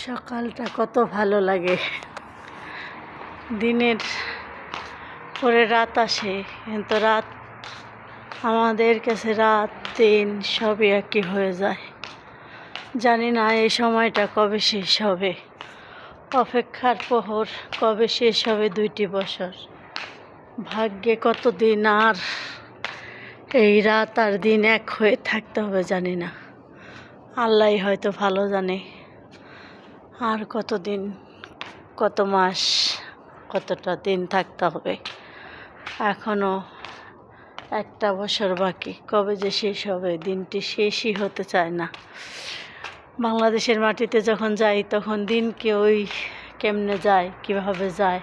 সকালটা কত ভালো লাগে। দিনের পরে রাত আসে, কিন্তু রাত আমাদের কাছে রাত দিন সবই একই হয়ে যায়। জানি না এই সময়টা কবে শেষ হবে। অপেক্ষার প্রহর কবে শেষ হবে 2টি বছর। ভাগ্যে কতদিন আর এই রাত আর দিন এক হয়ে থাকতে হবে জানি না। আল্লাহই হয়তো ভালো জানে আর কতদিন, কত মাস, কতটা দিন থাকতে হবে। এখনও 1টা বছর বাকি, কবে যে শেষ হবে। দিনটি শেষই হতে চায় না। বাংলাদেশের মাটিতে যখন যাই তখন দিন কেমনে যায়, কিভাবে যায়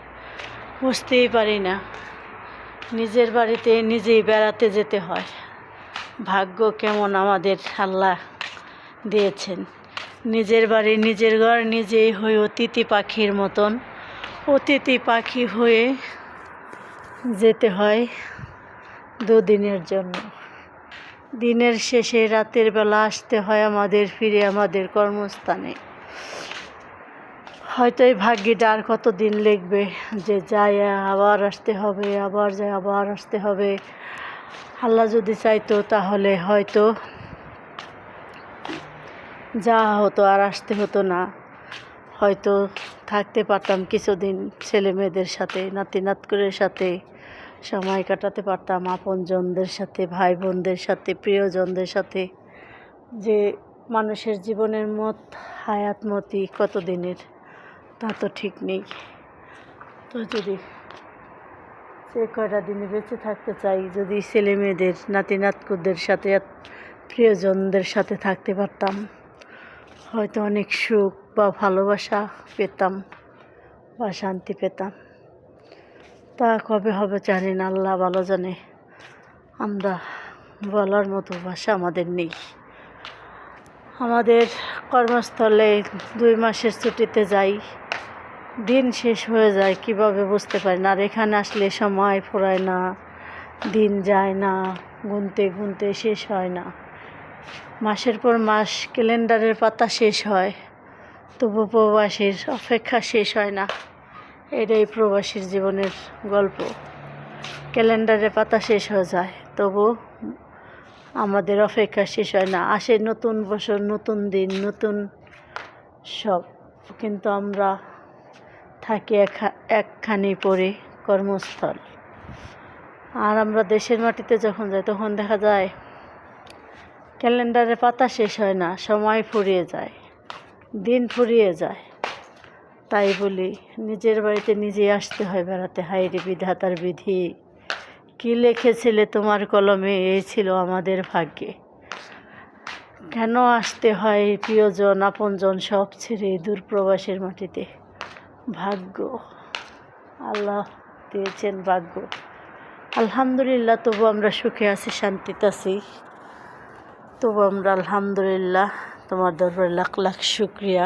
বুঝতেই পারি না। নিজের বাড়িতে নিজেই বেড়াতে যেতে হয়। ভাগ্য কেমন আমাদের আল্লাহ দিয়েছেন। নিজের বাড়ি নিজের ঘর নিজেই হয়ে অতিথি পাখির মতন অতিথি পাখি হয়ে যেতে হয় 2 দিনের জন্য। দিনের শেষে রাতের বেলা আসতে হয় আমাদের ফিরে আমাদের কর্মস্থানে। হয়তো এই ভাগ্যটা আর কতদিন লিখবে যে যায় আবার আসতে হবে, আবার যায় আবার আসতে হবে। আল্লাহ যদি চাইতো তাহলে হয়তো যা হতো আর আসতে হতো না। হয়তো থাকতে পারতাম কিছুদিন ছেলে মেয়েদের সাথে, নাতি নাতকুরের সাথে সময় কাটাতে পারতাম, আপনজনদের সাথে, ভাই বোনদের সাথে, প্রিয়জনদের সাথে। যে মানুষের জীবনের হায়াতমতি কতদিনের তা তো ঠিক নেই। তো যদি সে কয়টা দিনে বেঁচে থাকতে চাই, যদি ছেলে মেয়েদের নাতি নাতকুদের সাথে প্রিয়জনদের সাথে থাকতে পারতাম, হয়তো অনেক সুখ বা ভালোবাসা পেতাম বা শান্তি পেতাম। তা কবে হবে জানি না, আল্লাহ ভালো জানে। আমরা বলার মতো ভাষা আমাদের নেই। আমাদের কর্মস্থলে 2 মাসের ছুটিতে যাই, দিন শেষ হয়ে যায় কিভাবে বুঝতে পারি না। আর এখানে আসলে সময় ফুরায় না, দিন যায় না, গুনতে গুনতে শেষ হয় না। মাসের পর মাস ক্যালেন্ডারের পাতা শেষ হয়, তবু প্রবাসীর অপেক্ষা শেষ হয় না। এটাই প্রবাসীর জীবনের গল্প। ক্যালেন্ডারের পাতা শেষ হয়ে যায়, তবু আমাদের অপেক্ষা শেষ হয় না। আসে নতুন বছর, নতুন দিন, নতুন সব, কিন্তু আমরা থাকি একখানি পরে কর্মস্থল। আর আমরা দেশের মাটিতে যখন যাই তখন দেখা যায় ক্যালেন্ডারের পাতা শেষ হয় না, সময় ফুরিয়ে যায়, দিন ফুরিয়ে যায়। তাই বলি নিজের বাড়িতে নিজেই আসতে হয় বেড়াতে। হায়রে বিধাতার বিধি, কি লিখেছিলে তোমার কলমে, এই ছিল আমাদের ভাগ্যে। কেন আসতে হয় প্রিয়জন আপনজন সব ছেড়ে দূরপ্রবাসের মাটিতে। ভাগ্য, আল্লাহ দিয়েছেন ভাগ্য। আলহামদুলিল্লাহ, তবু আমরা সুখে আছি, শান্তিতে আছি। তবু আমরা আলহামদুলিল্লাহ, তোমার দরবারে লাখ লাখ শুকরিয়া।